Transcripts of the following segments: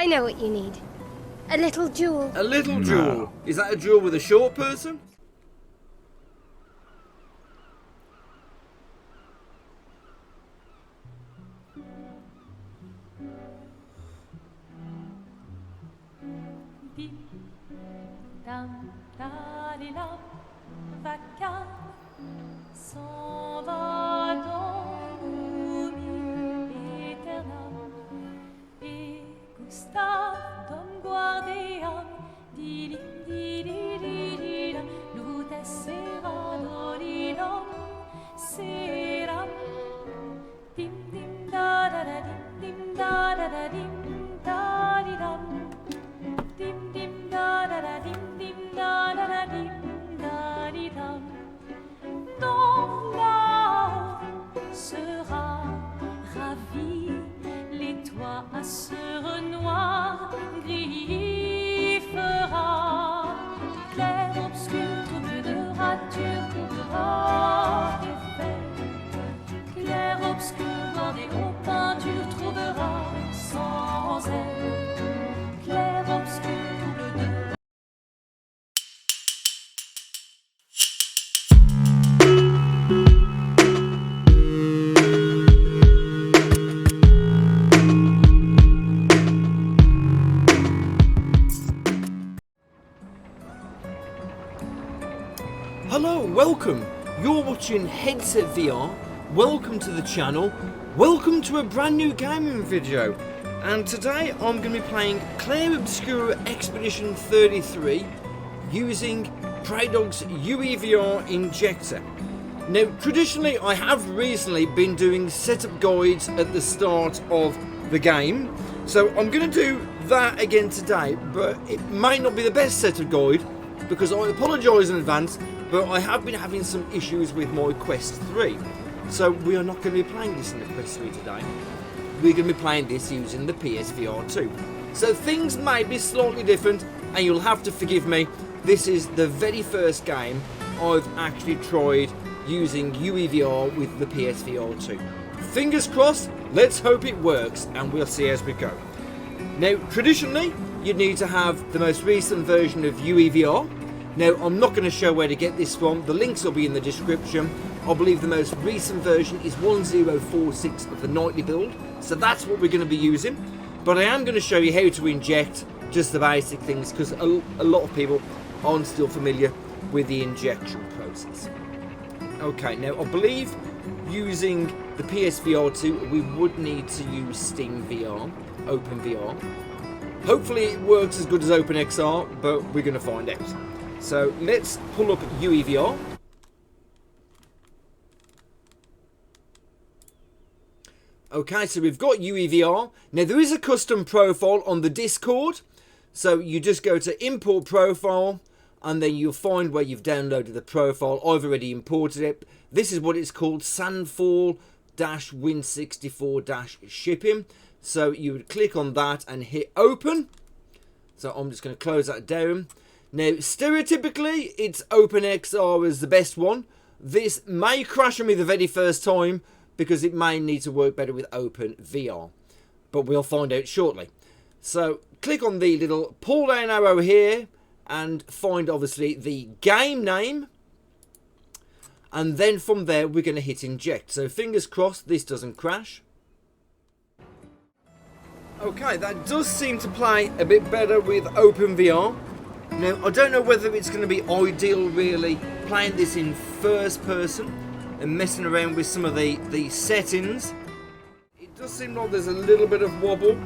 I know what you need. A little duel. A little duel? Is that a duel with a short person? S'en va dans l'oubli éternel. Et Gustave, Dom Guardian, dilim, dilililila, lute sera dolilom, seram. Dim, dim, da, da, da, dim, da, da, da, dim, da, di, dam. Dim, dim, da, da, da, dim, da, da, da, dim, da, di, dam. Dans là-haut sera ravi, les toits à sœur noire gris fera. Clair obscur, trouble de rature, trouvera effet. Clair obscur, bordé aux peintures, trouvera sans elle. Clair obscur, trouble de Hello, welcome. You're watching Headset VR. Welcome to the channel. Welcome to a brand new gaming video. And today I'm going to be playing Clair Obscure Expedition 33 using Praydog's UEVR Injector. Now, traditionally I have recently been doing setup guides at the start of the game. So I'm going to do that again today, but it may not be the best setup guide because I apologise in advance, but I have been having some issues with my Quest 3. So we are not going to be playing this in the Quest 3 today. We're going to be playing this using the PSVR 2. So things may be slightly different, and you'll have to forgive me. This is the very first game I've actually tried using UEVR with the PSVR 2. Fingers crossed, let's hope it works, and we'll see as we go. Now, traditionally, you'd need to have the most recent version of UEVR. Now, I'm not going to show where to get this from. The links will be in the description. I believe the most recent version is 1046 of the nightly build. So that's what we're going to be using. But I am going to show you how to inject, just the basic things, because a lot of people aren't still familiar with the injection process. Okay, now I believe using the PSVR 2, we would need to use Steam VR, OpenVR. Hopefully it works as good as OpenXR, but we're going to find out. So let's pull up UEVR. Okay, so we've got UEVR. Now there is a custom profile on the Discord. So you just go to import profile and then you'll find where you've downloaded the profile. I've already imported it. This is what it's called, Sandfall-Win64-shipping. So you would click on that and hit open. So I'm just going to close that down. Now, stereotypically, it's OpenXR is the best one. This may crash on me the very first time because it may need to work better with OpenVR. But we'll find out shortly. So, click on the little pull down arrow here and find, obviously, the game name. And then from there, we're going to hit inject. So, fingers crossed this doesn't crash. Okay, that does seem to play a bit better with OpenVR. Now, I don't know whether it's going to be ideal, really, playing this in first person and messing around with some of the settings. It does seem like there's a little bit of wobble.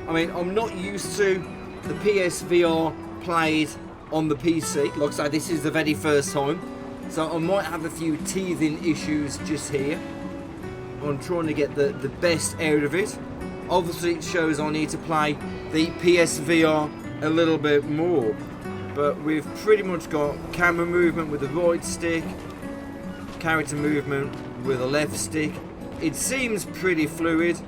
I mean, I'm not used to the PSVR played on the PC. Like I say, this is the very first time. So I might have a few teething issues just here. I'm trying to get the best out of it. Obviously, it shows I need to play the PSVR a little bit more. But we've pretty much got camera movement with the right stick, character movement with the left stick. It seems pretty fluid.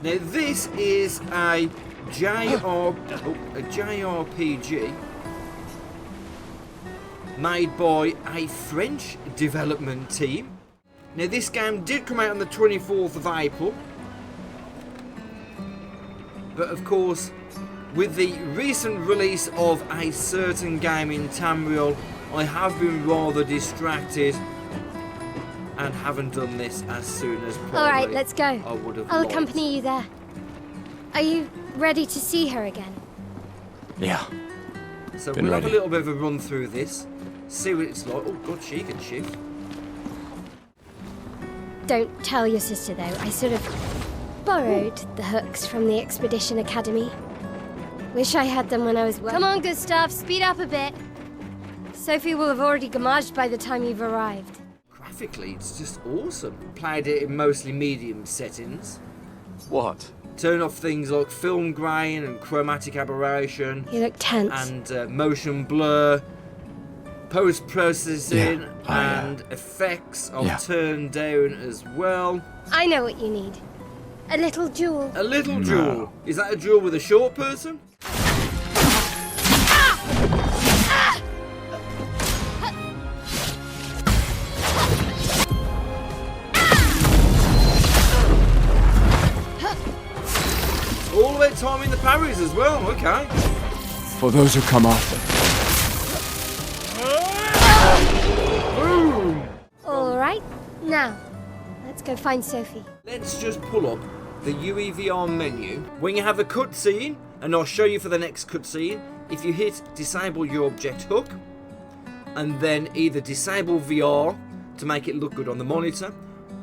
Now this is a JRPG made by a French development team. Now this game did come out on the 24th of April. But of course, with the recent release of a certain game in Tamriel, I have been rather distracted and haven't done this as soon as probably Alright, let's go. I would have I'll liked. accompany you there. Are you ready to see her again? Yeah. So Been we'll have a ready. little bit of a run through this, see what it's like. Oh god, she can shift. Don't tell your sister though, I sort of borrowed the hooks from the Expedition Academy. Wish I had them when I was... Come on, Gustav, speed up a bit. Sophie will have already gamaged by the time you've arrived. Graphically, it's just awesome. Played it in mostly medium settings. What? Turn off things like film grain and chromatic aberration You look tense. and motion blur. Post-processing Yeah, and effects are yeah. turned down as well. I know what you need. A little jewel. A little No. jewel. Is that a jewel with a short person? All the way timing the parries as well, okay. For those who come after. Boom! Alright, now, let's go find Sophie. Let's just pull up the UEVR menu. When you have a cutscene, and I'll show you for the next cutscene, if you hit disable your object hook, and then either disable VR to make it look good on the monitor,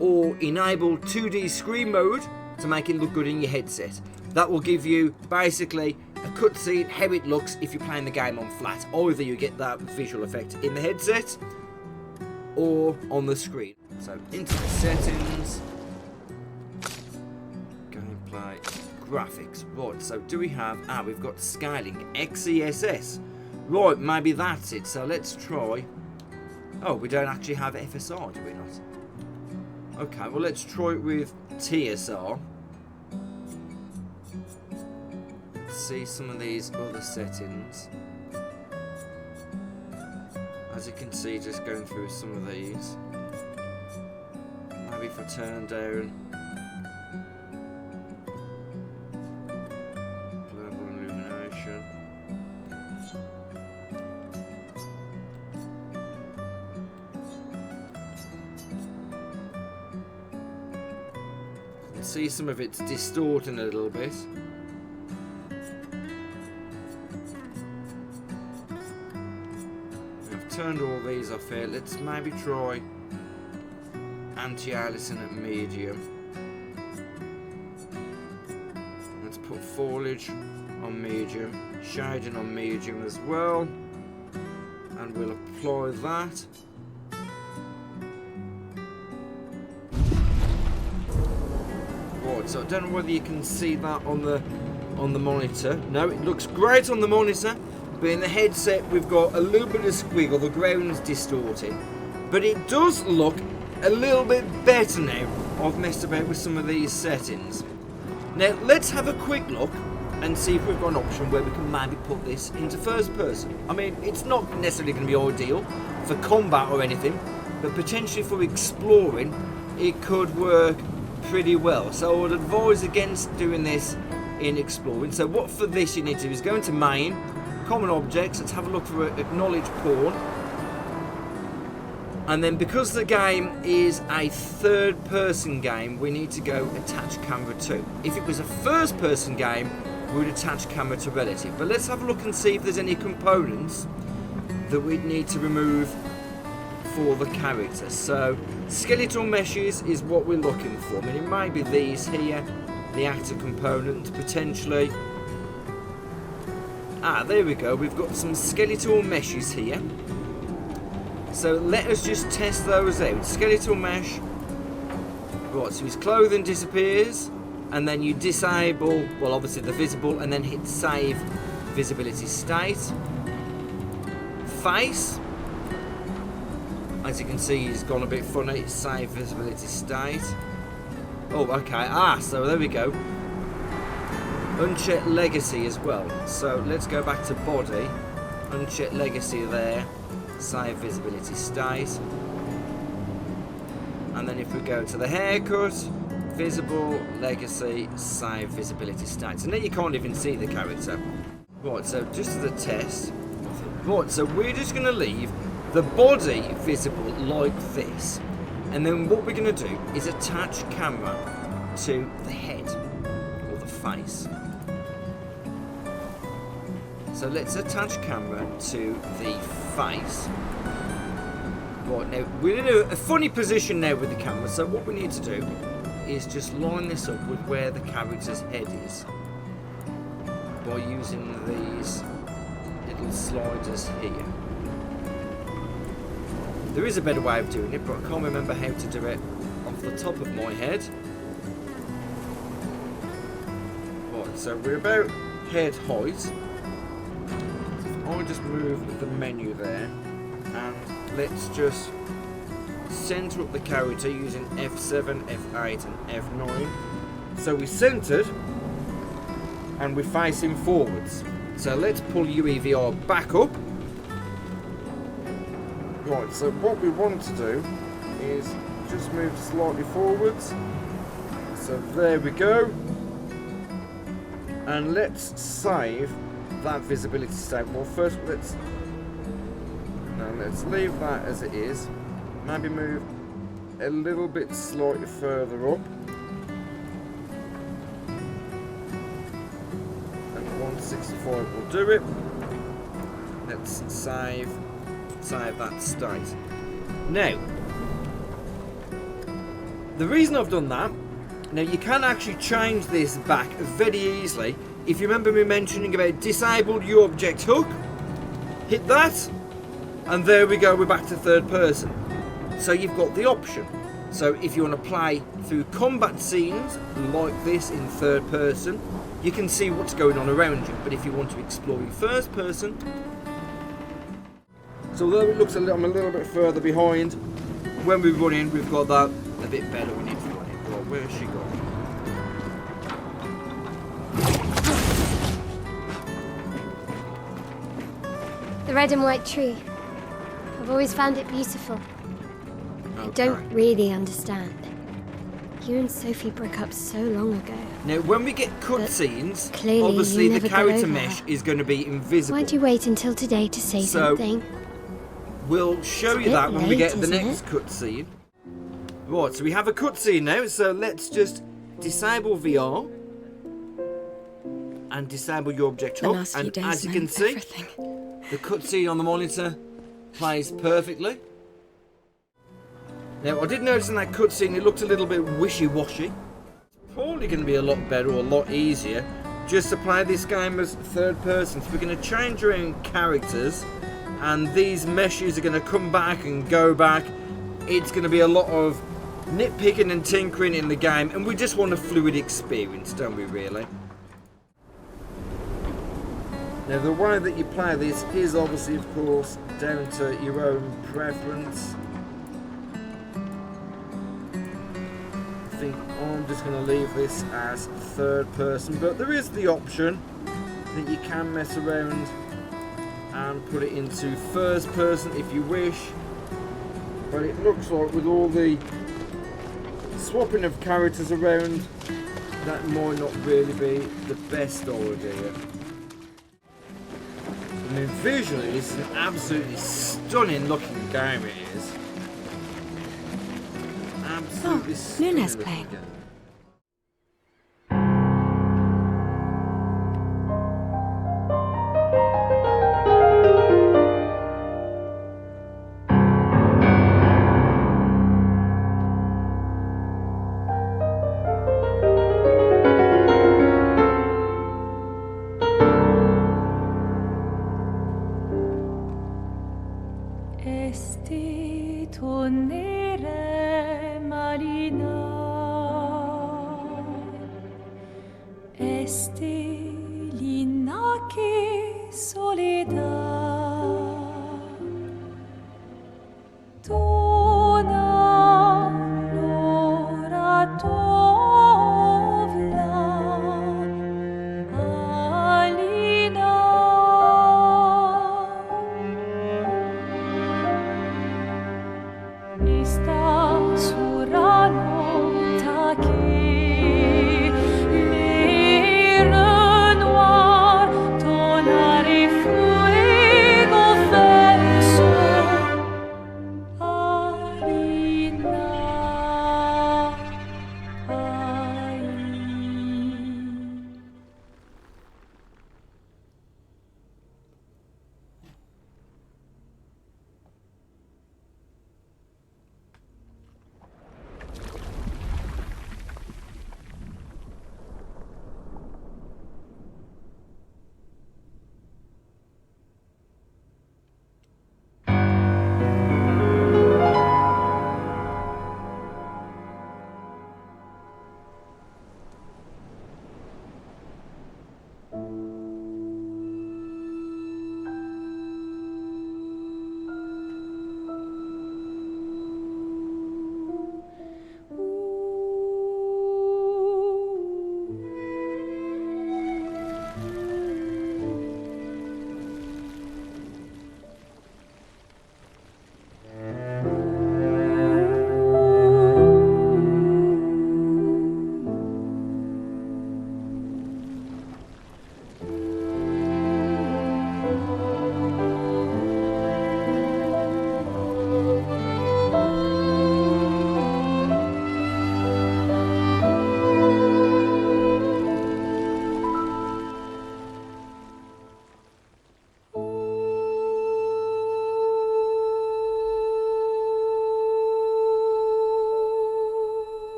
or enable 2D screen mode to make it look good in your headset. That will give you basically a cutscene, how it looks if you're playing the game on flat. Either you get that visual effect in the headset or on the screen. So into the settings, gameplay, graphics. Right, so do we have, we've got scaling, XESS. Right, maybe that's it. So let's try, oh, we don't actually have FSR, do we not? Okay, well let's try it with TSR. See some of these other settings. As you can see, just going through some of these. Maybe for turn down. Global illumination. You can see some of it's distorting a little bit. Turned all these off here. Let's maybe try anti-aliasing at medium. Let's put foliage on medium, shading on medium as well, and we'll apply that. Right, so I don't know whether you can see that on the monitor. No, it looks great on the monitor. But in the headset, we've got a little bit of squiggle, the ground's distorted. But it does look a little bit better now. I've messed about with some of these settings. Now, let's have a quick look and see if we've got an option where we can maybe put this into first person. I mean, it's not necessarily going to be ideal for combat or anything, but potentially for exploring, it could work pretty well. So I would advise against doing this in exploring. So what for this you need to do is go into main, common objects, let's have a look for acknowledge pawn, and then because the game is a third person game, we need to go attach camera to. If it was a first person game, we would attach camera to relative. But let's have a look and see if there's any components that we'd need to remove for the character. So skeletal meshes is what we're looking for. I mean, it might be these here, the actor component potentially. There we go, we've got some skeletal meshes here. So let us just test those out. Skeletal mesh. Right, so his clothing disappears, and then you disable, well obviously the visible, and then hit save visibility state. Face. As you can see, he's gone a bit funny. Save visibility state. Oh, okay, so there we go. Uncheck legacy as well. So let's go back to body, uncheck legacy there, save visibility state, and then if we go to the haircut, visible, legacy, save visibility stats. And then you can't even see the character. Right, so just as a test. Right, so we're just going to leave the body visible like this. And then what we're going to do is attach camera to the head or the face. So let's attach camera to the face. Right, now we're in a funny position now with the camera, so what we need to do is just line this up with where the character's head is by using these little sliders here. There is a better way of doing it, but I can't remember how to do it off the top of my head. Right, so we're about head height. I'll just move the menu there, and let's just center up the character using F7, F8 and F9. So we're centered and we're facing forwards. So let's pull UEVR back up. Right, so what we want to do is just move slightly forwards. So there we go. And let's save that visibility state. Well, first let's leave that as it is. Maybe move a little bit slightly further up. And 165 will do it. Let's save that state. Now, the reason I've done that, now you can actually change this back very easily. If you remember me mentioning about disabled your object hook, hit that, and there we go, we're back to third person. So you've got the option. So if you want to play through combat scenes like this in third person, you can see what's going on around you. But if you want to explore in first person, so although it looks I'm a little bit further behind, when we run in, we've got that a bit better when it's running. Right, where's she gone? The red and white tree. I've always found it beautiful. I don't really understand. You and Sophie broke up so long ago. Now, when we get cutscenes, clearly obviously you the never got character over mesh her. is going to be invisible. Why'd you wait until today to say something? We'll show It's you a that bit when we late, get the isn't next it? cutscene. Right, so we have a cutscene now, so let's just disable VR and disable your object The hook. last few And days as you can meant see, everything. the cutscene on the monitor plays perfectly. Now, I did notice in that cutscene it looked a little bit wishy-washy. Probably going to be a lot better or a lot easier just to play this game as third person. So we're going to change around characters, and these meshes are going to come back and go back. It's going to be a lot of nitpicking and tinkering in the game, and we just want a fluid experience, don't we, really? Now, the way that you play this is obviously, of course, down to your own preference. I think I'm just going to leave this as third person, but there is the option that you can mess around and put it into first person if you wish. But it looks like with all the swapping of characters around, that might not really be the best idea. I mean, visually, it's an absolutely stunning looking game, it is. Absolutely stunning Nuna's looking playing. game. Esti tornere marina, esti l'inaki soledad, dona l'ora tovla, alina. Ista surano take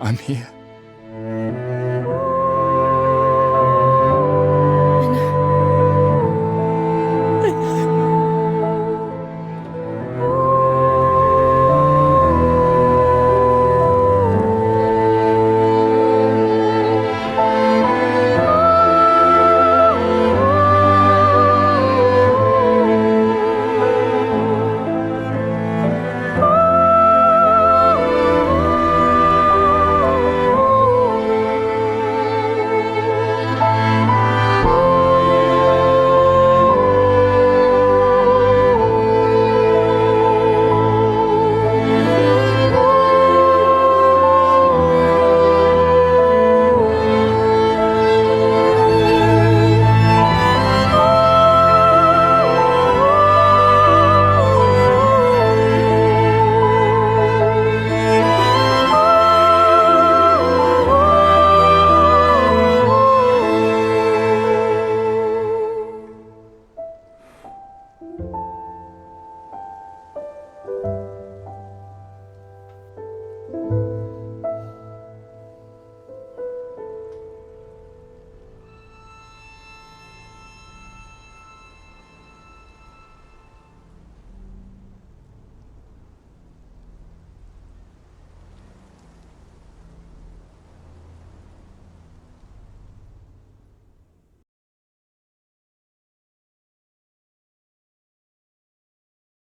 I'm here.